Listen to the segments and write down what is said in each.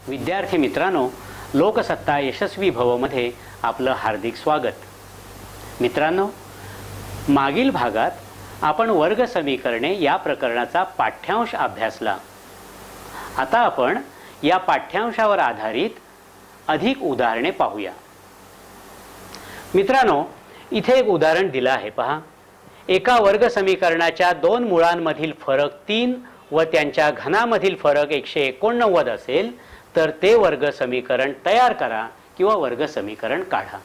विद्यार्थी मित्रांनो, लोकसत्ता यशस्वी भवमध्ये आपलं हार्दिक स्वागत। मित्रांनो, मागील भागात आपण वर्ग समीकरणे या प्रकरणाचा पाठ्यांश अभ्यासला। आता आपण या पाठ्यांशावर आधारित अधिक उदाहरणे पाहूया। मित्रांनो, इथे एक उदाहरण दिलं आहे पहा। एका वर्ग समीकरणाच्या दोन मुळांमधील फरक 3 व त्यांच्या घनामधील फरक 189 असेल तर ते वर्ग समीकरण तयार करा किंवा वर्ग समीकरण काढा।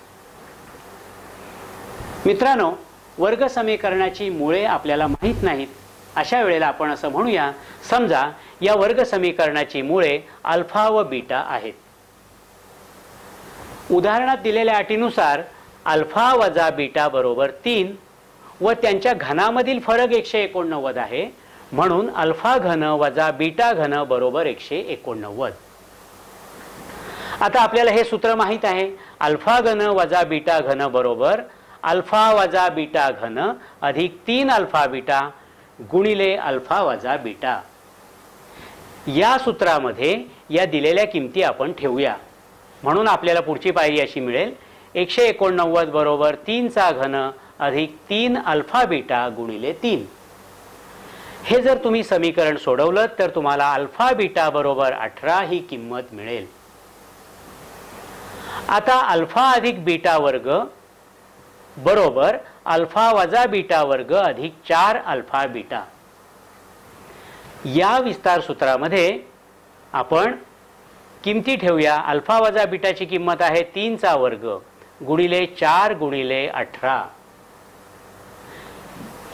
मित्रांनो, वर्ग समीकरणाची मुळे आपल्याला माहित नाहीत। अशा वेळेला आपण असं म्हणूया, समजा या वर्ग समीकरणाची मुळे अल्फा व बीटा आहेत। उदाहरणात दिलेल्या अटीनुसार अल्फा वजा बीटा बरोबर 3 व त्यांच्या घनामधील फरक 189 आहे, म्हणून अल्फा घन वजा बीटा घन बरोबर 189। आता आपल्याला हे सूत्र माहित आहे, अल्फा घन वजा बीटा घन बरोबर अल्फा वजा बीटा घन अधिक 3 अल्फा बीटा गुणिले अल्फा वजा बीटा। या सूत्रामध्ये या दिलेल्या किमती आपण ठेवूया, म्हणून आपल्याला पुढची पायरी अशी मिळेल, 189 बरोबर 3 चा घन अधिक 3 अल्फा बीटा गुणिले 3। हे जर तुम्ही समीकरण सोडवलं तर तुम्हाला अल्फा बीटा बरोबर 18 ही किंमत मिळेल। आता अल्फा अधिक बीटा वर्ग बरोबर अल्फा वजा बीटा वर्ग अधिक 4 अल्फा बीटा। या विस्तार सूत्रामध्ये आपण किमती ठेवूया। अल्फा वजा बीटाची किंमत आहे 3 चा वर्ग गुणिले 4 गुणिले 18।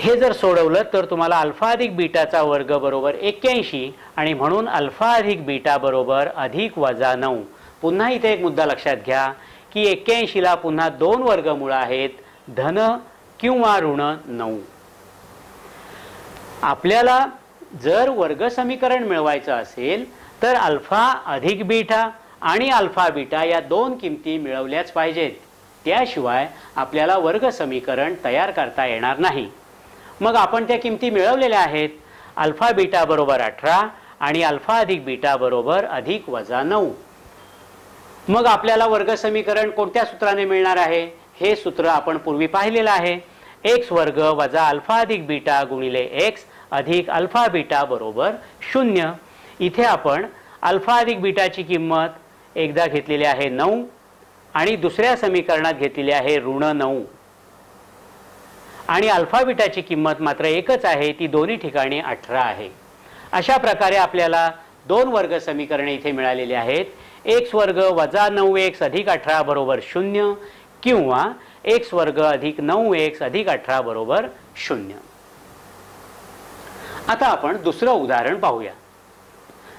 हे जर सोडवलं तर तुम्हाला अल्फा अधिक बीटाचा वर्ग बरोबर 81 आणि म्हणून अल्फा अधिक बीटा बरोबर अधिक वजा 9। पुन्हा इथे एक मुद्दा लक्षात घ्या की 81 ला पुन्हा 2 वर्गमूळ आहेत, धन किंवा ऋण 9। आपल्याला जर वर्ग समीकरण मिळवायचं असेल तर अल्फा अधिक बीटा आणि अल्फा बीटा या दोन किमती मिळवल्याच पाहिजेत, त्याशिवाय आपल्याला वर्ग समीकरण तयार करता येणार नाही। मग आपण त्या किमती मिळवलेल्या आहेत, अल्फा बीटा बरोबर 18 आणि अल्फा अधिक बीटा बरोबर अधिक वजा 9। मग आपल्याला वर्ग समीकरण कोणत्या सूत्राने मिळणार आहे? हे सूत्र आपण पूर्वी पाहिलेलं आहे, x वर्ग वजा अल्फा अधिक बीटा गुणिले x अधिक अल्फा बीटा बरोबर 0। इथे आपण अल्फा अधिक बीटाची किंमत एकदा घेतलेली आहे 9 आणि दुसऱ्या समीकरणात घेतलेली आहे ऋण 9 आणि अल्फा बीटाची किंमत मात्र एकच आहे, ती दोन्ही ठिकाणी 18 आहे। अशा प्रकारे आपल्याला दोन वर्ग समीकरणे इथे मिळालेली आहेत, x वर्ग वजा 9x अधिक 18 बरोबर 0 किंवा x वर्ग अधिक 9x अधिक 18 बरोबर 0। आता आपण दुसरं उदाहरण पाहूया।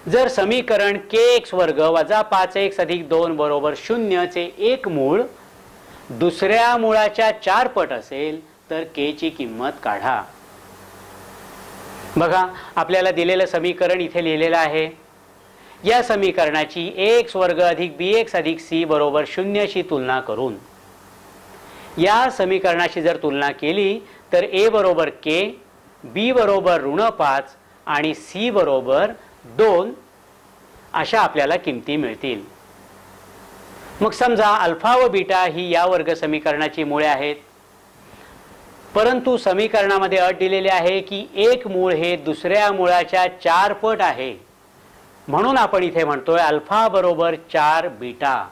जर समीकरण kx वर्ग वजा 5x अधिक 2 बरोबर 0 चे एक मूळ दुसऱ्या मूळाच्या 4 पट असेल तर k ची किंमत काढा। बघा, आपल्याला दिलेलं समीकरण इथे लिहिलेलं आहे। या समीकरणाची x वर्ग अधिक bx अधिक c बरोबर 0 शी तुलना करून या समीकरणाशी जर तुलना केली तर a बरोबर k, b बरोबर ऋण 5 आणि c बरोबर 2 अशा आपल्याला किमती मिळतील। मग समजा अल्फा व बीटा ही या वर्ग समीकरणाची मुळे आहेत, परंतु समीकरणामध्ये अट दिलेली आहे की एक मूळ हे दुसऱ्या मूळाच्या 4 पट आहे, म्हणून आपण इथे म्हणतोय अल्फा बरोबर 4 बीटा।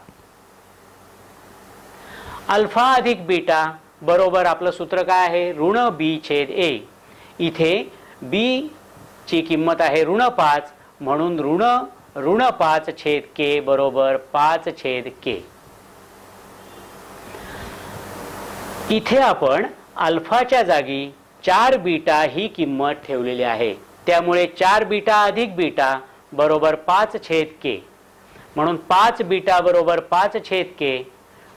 अल्फा अधिक बीटा बरोबर आपलं सूत्र काय आहे? ऋण b छेद a। इथे b ची किंमत आहे ऋण 5, म्हणून ऋण 5 छेद k बरोबर 5 छेद k। इथे आपण अल्फाच्या जागी 4 बीटा ही किंमत ठेवलेली आहे, त्यामुळे 4 बीटा अधिक बीटा बरोबर 5 छेद k, म्हणून 5 बीटा बरोबर 5 छेद k,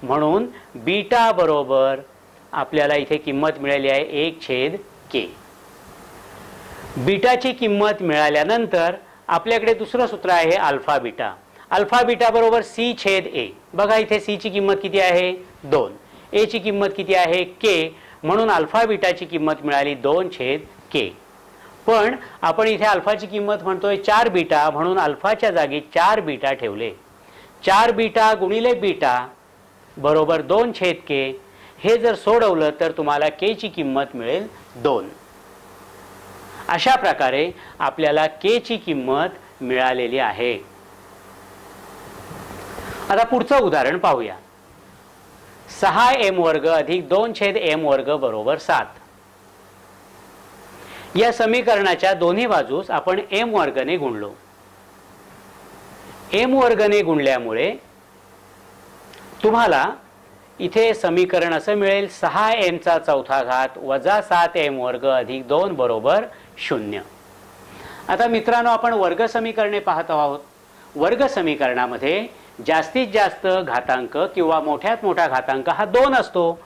म्हणून बीटा बरोबर आपल्याला इथे किंमत मिळाली आहे 1 छेद k। बीटाची किंमत मिळाल्यानंतर आपल्याकडे दुसरं सूत्र आहे अल्फा बीटा। अल्फा बीटा बरोबर c छेद a। बघा, इथे c ची किंमत किती आहे? 2, a ची किंमत किती आहे? k, म्हणून अल्फा बीटाची किंमत मिळाली 2 छेद k। पण आपण इथे अल्फाची किंमत म्हणतोय 4 बीटा, म्हणून अल्फाच्या जागी 4 बीटा ठेवले. 4 बीटा गुणिले बीटा बरोबर 2/k. हे जर सोडवलं तर तुम्हाला k ची किंमत मिळेल 2. अशा प्रकारे आपल्याला k ची किंमत मिळालेली आहे. आता पुढचं उदाहरण पाहूया. 6m वर्ग अधिक 2/m वर्ग बरोबर 7. या समीकरणाच्या दोन्ही बाजूस आपण m वर्गने गुणलो. m वर्गने गुणल्यामुळे तुम्हाला इथे समीकरण असं मिळेल 6m चा चौथा घात वजा 7m वर्ग अधिक 2 बरोबर 0. आता मित्रांनो, आपण वर्ग समीकरणे पाहत आहोत. वर्ग समीकरणामध्ये जास्तीत जास्त घातांक किंवा मोठ्यात मोठा घातांक हा 2 असतो,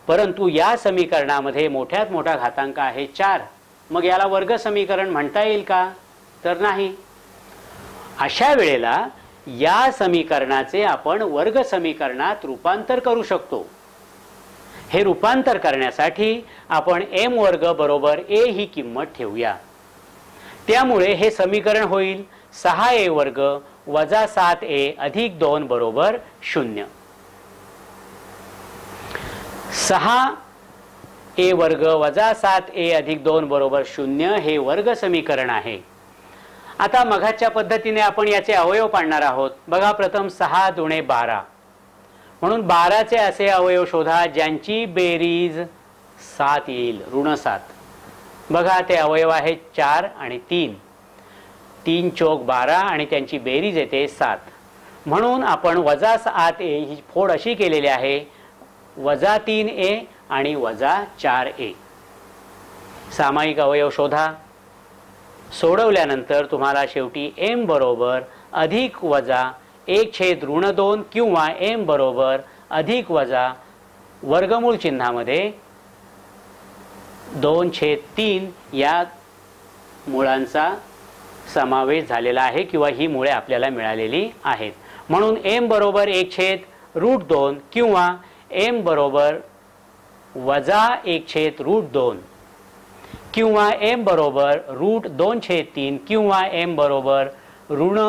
परंतु या समीकरणामध्ये मोठ्यात मोठा घातांक आहे 4. मग याला वर्ग समीकरण म्हणता येईल का? तर नाही. अशा वेळेला या समीकरणाचे आपण वर्ग समीकरणात रूपांतर करू शकतो. हे रूपांतर करण्यासाठी आपण m वर्ग बरोबर a ही किंमत ठेवूया. त्यामुळे हे समीकरण होईल 6a वर्ग वजा 7a अधिक 2 बरोबर 0. 6a वर्ग वजा 7a अधिक 2 बरोबर 0 हे वर्ग समीकरण आहे. आता मघाच्या पद्धतीने आपण याचे अवयव पाडणार आहोत. बघा, प्रथम 6 दुणे 12, म्हणून 12चे असे अवयव शोधा ज्यांची बेरीज 7 येईल, ऋण 7. बघा, ते अवयव आहेत 4 आणि 3. 3 चौक 12 आणि त्यांची बेरीज येते 7. म्हणून आपण वजा 7a ही फोड अशी केलेली आहे, वजा 3a आणि वजा 4a. सामायिक अवयव शोधा. सोडवल्यानंतर तुम्हाला शेवटी m बरोबर अधिक वजा 1/2 किंवा m बरोबर अधिक वजा वर्गमूळ चिन्हामध्ये 2/3 या मुळांचा समावेश झालेला आहे किंवा ही मुळे आपल्याला मिळालेली आहेत. म्हणून m बरोबर 1/2 किंवा m बरोबर वजा 1/2 किंवा m बरोबर √2/3 किंवा m बरोबर ऋण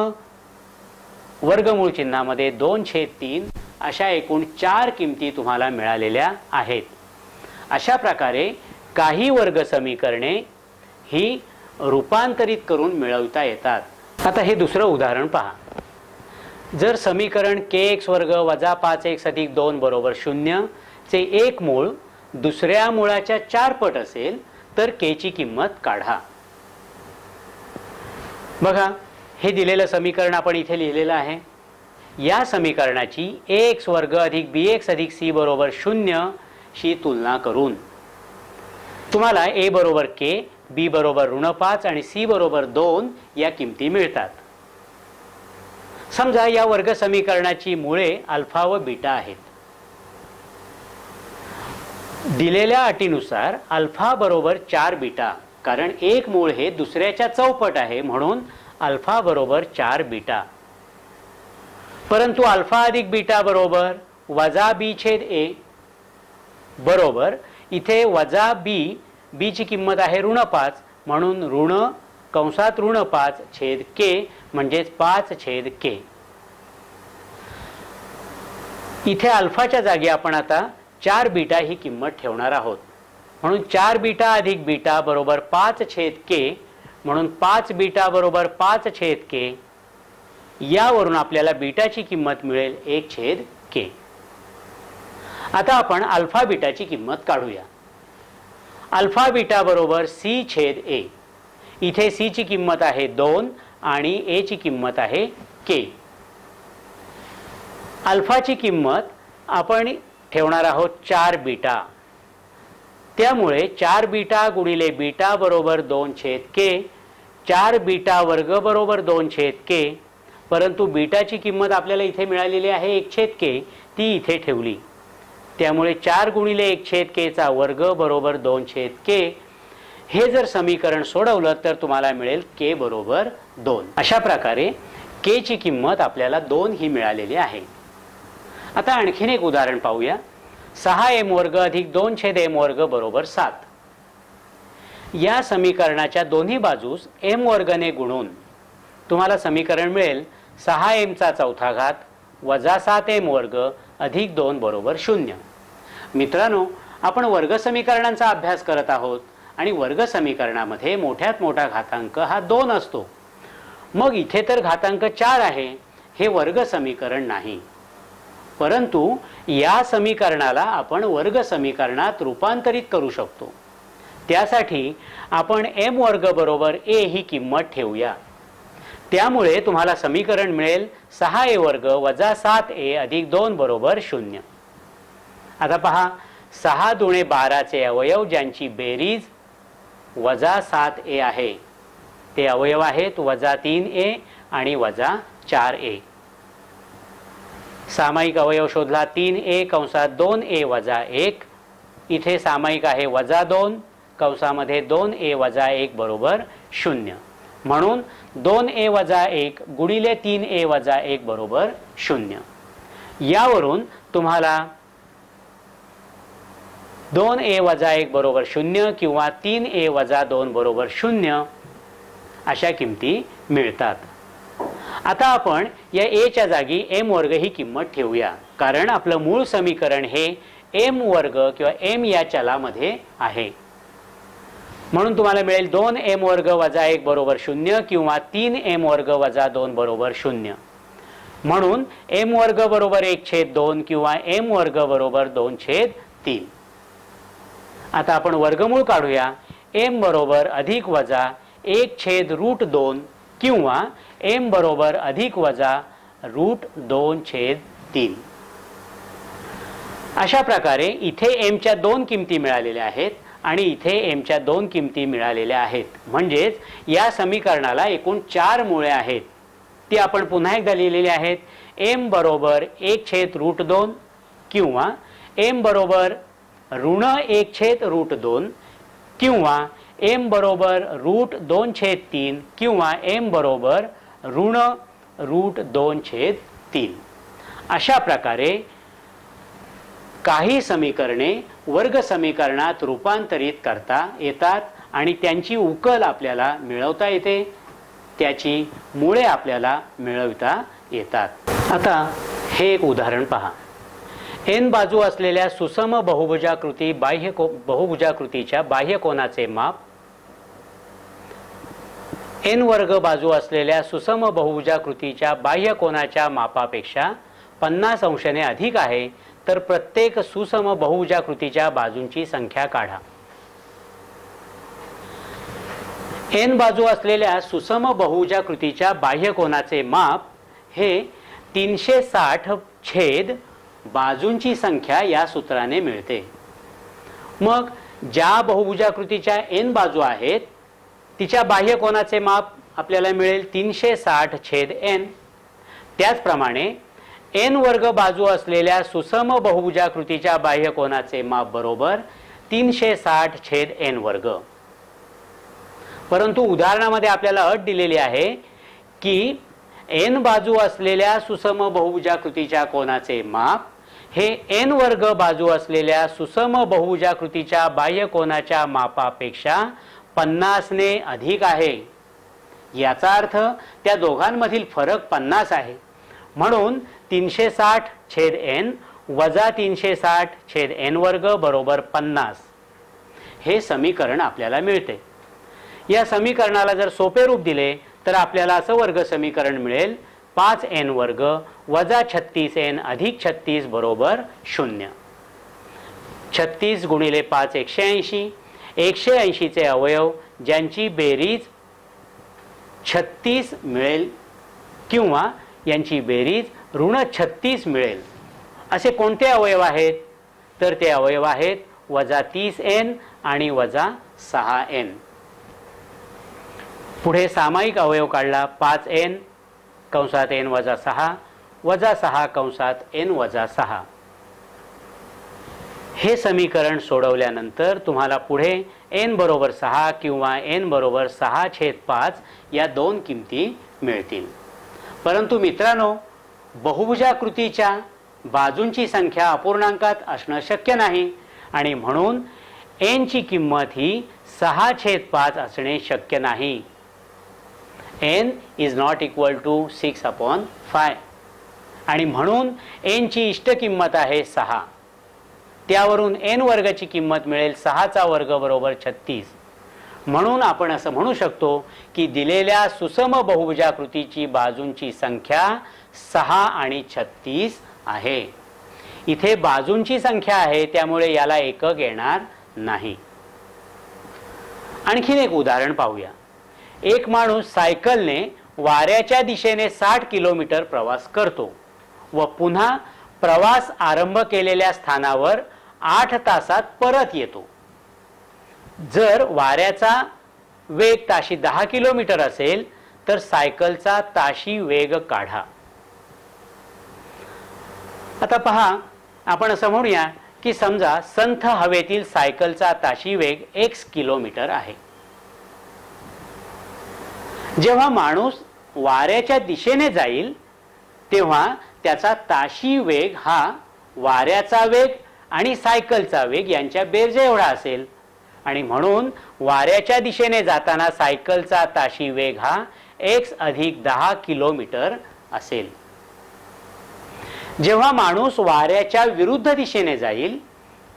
वर्गमूळ चिन्हामध्ये 2/3 अशा एकूण 4 किमती तुम्हाला मिळालेल्या आहेत. अशा प्रकारे काही वर्ग समीकरणे ही रूपांतरित करून मिळवता येतात. आता हे दुसरं उदाहरण पहा. जर समीकरण kx वर्ग वजा 5x अधिक 2 बरोबर 0 चे एक मूळ दुसऱ्या मुळाच्या 4 पट असेल तर k ची किंमत काढा. बघा, हे दिलेलं समीकरण आपण इथे लिहिलेलं आहे. या समीकरणाची ax वर्ग अधिक bx अधिक c बरोबर 0 शी तुलना करून तुम्हाला a बरोबर k, b बरोबर ऋण 5 आणि c बरोबर 2 या किमती मिळतात. समजा या वर्ग समीकरणाची मुळे अल्फा व बीटा आहेत. दिलेल्या अटीनुसार अल्फा बरोबर 4 बीटा, कारण एक मूळ हे दुसऱ्याच्या चौपट आहे, म्हणून अल्फा बरोबर 4 बीटा. परंतु अल्फा अधिक बीटा बरोबर वजा b/a बरोबर इथे वजा b ची किंमत आहे ऋण 5, म्हणून ऋण कंसात ऋण 5/k म्हणजेच 5/k. इथे अल्फाच्या जागी आपण आता 4 बीटा ही किंमत ठेवणार आहोत. म्हणून 4 बीटा अधिक बीटा बरोबर 5/k, म्हणून 5 बीटा बरोबर 5/k. यावरून आपल्याला बीटाची किंमत मिळेल 1/k. आता आपण अल्फा बीटाची किंमत काढूया. अल्फा बीटा बरोबर c/a. इथे c ची किंमत आहे 2 आणि a ची किंमत आहे k. अल्फाची किंमत आपण ठेवणार आहोत 4 बीटा. त्यामुळे 4 बीटा गुणिले बीटा बरोबर 2/k. 4 बीटा वर्ग बरोबर 2/k. परंतु बीटाची किंमत आपल्याला इथे मिळालेली आहे 1/k, ती इथे ठेवली. त्यामुळे 4 गुणिले 1/k चा वर्ग बरोबर 2/k. हे जर समीकरण सोडवलं तर तुम्हाला मिळेल k बरोबर 2. अशा प्रकारे k ची किंमत आपल्याला 2 ही मिळालेली आहे. आता आणखीन एक उदाहरण पाहूया. 6m वर्ग अधिक 2/m वर्ग बरोबर 7. या समीकरणाच्या दोन्ही बाजूस m वर्गने गुणून तुम्हाला समीकरण मिळेल 6m चा चौथा घात वजा 7m वर्ग अधिक 2 बरोबर 0। मित्रांनो, आपण वर्ग समीकरणांचा अभ्यास करत आहोत आणि वर्ग समीकरणामध्ये मोठ्यात मोठा घातांक हा 2 असतो। मग इथे तर घातांक 4 आहे, हे वर्ग समीकरण नाही। परंतु या समीकरणाला आपण वर्ग समीकरणात रूपांतरित करू शकतो। त्यासाठी आपण m वर्ग बरोबर a ही किंमत ठेवूया। त्यामुळे तुम्हाला समीकरण मिळेल 6a वर्ग वजा 7a अधिक 2 बरोबर 0। आता पहा, 6 दुणे 12 चे अवयव ज्यांची बेरीज वजा 7a आहे ते अवयव आहेत वजा 3a आणि वजा 4a। सामायिक अवयव शोधला 3a कंसात 2a वजा 1, इथे सामायिक आहे वजा 2 कंसामध्ये 2a वजा 1 बरोबर 0। म्हणून 2a वजा 1 गुणिले 3a वजा 1 बरोबर 0। यावरून तुम्हाला 2a वजा 1 बरोबर 0 किंवा 3a वजा 2 बरोबर 0 अशा किमती मिळतात। आता आपण या a च्या जागी m वर्ग ही किंमत ठेवूया, कारण आपलं मूळ समीकरण हे m वर्ग किंवा m या चलामध्ये आहे। म्हणून तुम्हाला मिळेल 2m वर्ग वजा 1 बरोबर 0 किंवा 3m वर्ग वजा 2 बरोबर 0। म्हणून m वर्ग बरोबर 1/2 किंवा m वर्ग बरोबर 2/3। आता आपण वर्गमूळ काढूया। m बरोबर अधिक वजा 1/√2 किंवा m बरोबर अधिक वजा √2/3। अशा प्रकारे इथे m च्या 2 किमती मिळालेल्या आहेत आणि इथे m च्या 2 किमती मिळालेल्या आहेत। म्हणजेच या समीकरणाला एकूण 4 मुळे आहेत। ती आपण पुन्हा एकदा लिहिलेली आहेत। m बरोबर 1/√2 किंवा m बरोबर ऋण 1/√2 किंवा m बरोबर √2/3 किंवा m बरोबर ऋण √2/3। अशा प्रकारे काही समीकरणे वर्ग समीकरणात रूपांतरित करता येतात आणि त्यांची उकल आपल्याला मिळवता येते, त्याची मुळे आपल्याला मिळवता येतात। आता हे एक उदाहरण पहा। n बाजू असलेल्या सुसम बहुभुजाकृती बहुभुजाकृतीच्या बाह्य कोनाचे माप n वर्ग बाजू असलेल्या सुसम बहुभुजाकृतीच्या बाह्य कोनाच्या मापापेक्षा 50 अंशाने अधिक आहे, तर प्रत्येक सुसम बहुभुजाकृतीच्या बाजूंची संख्या काढा। n बाजू असलेल्या सुसम बहुभुजाकृतीच्या बाह्य कोनाचे माप हे 360 छेद बाजूंची संख्या या सूत्राने मिळते। मग ज्या बहुभुजाकृतीच्या n बाजू आहेत तिच्या बाह्य कोनाचे माप आपल्याला मिळेल 360 छेद n। त्याचप्रमाणे n वर्ग बाजू असलेल्या सुसम बहुभुजाकृतीच्या बाह्य कोनाचे माप बरोबर 360 छेद n वर्ग। परंतु उदाहरणामध्ये आपल्याला अट दिलेली आहे की n बाजू असलेल्या सुसम बहुभुजाकृतीच्या कोनाचे माप हे n वर्ग बाजू असलेल्या सुसम बहुभुजाकृतीच्या बाह्य कोनाच्या मापापेक्षा 50 ने अधिक आहे। याचा अर्थ त्या दोघांमधील फरक 50 आहे। म्हणून 360 छेद n वजा 360 छेद n वर्ग बरोबर 50 हे समीकरण आपल्याला मिळते। या समीकरणाला जर सोपे रूप दिले तर आपल्याला असं वर्ग समीकरण मिळेल 5n वर्ग वजा 36n अधिक 36 बरोबर 0। 36 गुणिले 5 180, 180 चे अवयव ज्यांची बेरीज 36 मिळेल किंवा यांची बेरीज ऋण 36 मिळेल असे कोणते अवयव आहेत? तर ते अवयव आहेत वजा 30n आणि वजा 6n। पुढे सामायिक अवयव काढला 5n कंसात n वजा 6 वजा 6 कंसात n वजा 6। हे समीकरण सोडवल्यानंतर तुम्हाला पुढे n बरोबर 6 किंवा n बरोबर 6/5 या दोन किमती मिळतील। परंतु मित्रांनो, बहुभुजाकृतीच्या बाजूंची संख्या अपूर्णांकात असणं शक्य नाही आणि म्हणून n ची किंमत ही 6/5 असणे शक्य नाही. n is not equal to 6/5 आणि म्हणून n ची इष्ट किंमत आहे 6. त्यावरून n वर्गची किंमत मिळेल 6चा वर्ग बरोबर 36. म्हणून आपण असं म्हणू शकतो की दिलेल्या सुसम बहुभुजाकृतीची बाजूंची संख्या 6 आणि 36 आहे. इथे बाजूंची संख्या आहे त्यामुळे याला एकक येणार नाही. आणखीन एक उदाहरण पाहूया. एक माणूस सायकलने वाऱ्याच्या दिशेने 60 किलोमीटर प्रवास करतो व पुन्हा प्रवास आरंभ केलेल्या स्थानावर 8 तासात परत येतो. जर वाऱ्याचा वेग ताशी 10 किलोमीटर असेल तर सायकलचा ताशी वेग काढा. आता पहा, आपण असं म्हणूया की समजा संथ हवेतील सायकलचा ताशी वेग x किलोमीटर आहे. जेव्हा माणूस वाऱ्याच्या दिशेने जाईल तेव्हा त्याचा ताशी वेग हा वाऱ्याचा वेग आणि सायकलचा वेग यांच्या बेरजे एवढा असेल आणि म्हणून वाऱ्याच्या दिशेने जाताना सायकलचा ताशी वेग हा x अधिक 10 किलोमीटर असेल. जेव्हा माणूस वाऱ्याच्या विरुद्ध दिशेने जाईल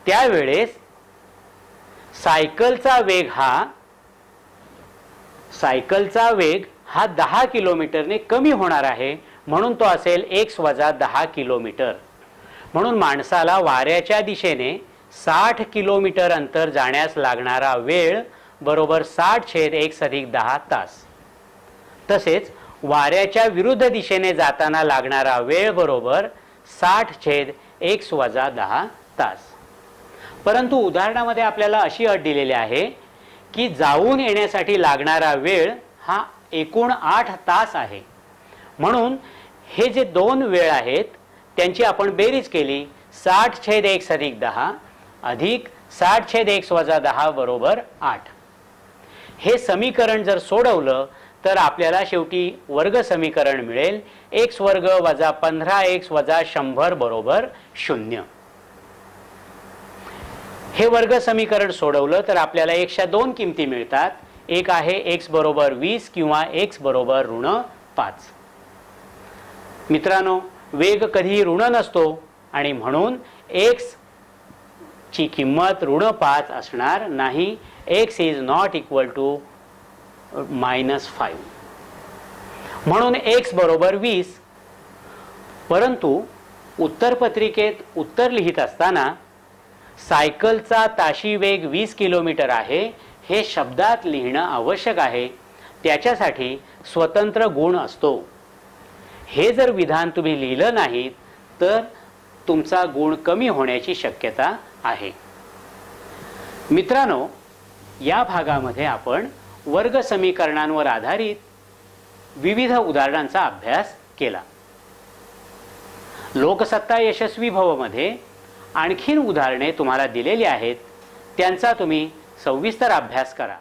त्यावेळेस सायकलचा वेग हा 10 किलोमीटरने कमी होणार आहे म्हणून तो असेल x वजा 10 किलोमीटर. म्हणून माणसाला वाऱ्याच्या दिशेने 60 किलोमीटर अंतर जाण्यास लागणारा वेळ बरोबर 60/x अधिक 10 तास. तसेच वाऱ्याच्या विरुद्ध दिशेने जाताना लागणारा वेळ बरोबर 60/x वजा 10 तास. परंतु उदाहरणामध्ये आपल्याला अशी अट दिलेली आहे की जाऊन येण्यासाठी लागणारा वेळ हा एकूण 8 तास आहे. म्हणून हे जे दोन वेळ आहेत त्यांची आपण बेरीज केली 60/x अधिक 10 अधिक 60/x वजा 10 बरोबर 8. हे समीकरण जर सोडवलं तर आपल्याला शेवटी वर्ग समीकरण मिळेल x वर्ग वजा 15x वजा 100 बरोबर 0. हे वर्ग समीकरण सोडवलं तर आपल्याला x च्या दोन किमती मिळतात. एक आहे x बरोबर 20 किंवा x बरोबर ऋण 5. मित्रांनो, वेग कधी ऋण नसतो आणि म्हणून x ची किंमत ऋण 5 असणार नाही. x is not equal to -5 म्हणून x बरोबर 20. परंतु उत्तरपत्रिकेत उत्तर लिहित असताना सायकलचा ताशी वेग 20 किलोमीटर आहे हे शब्दात लिहिणं आवश्यक आहे. त्याच्यासाठी स्वतंत्र गुण असतो. हे जर विधान तुम्ही लिहिलं नाही तर तुमचा गुण कमी होण्याची शक्यता आहे. मित्रांनो, या भागामध्ये आपण वर्ग समीकरणांवर आधारित विविध उदाहरणांचा अभ्यास केला. लोकसत्ता यशस्वी भवमध्ये आणखीन उदाहरणे तुम्हाला दिलेली आहेत. त्यांचा तुम्ही सविस्तर अभ्यास करा.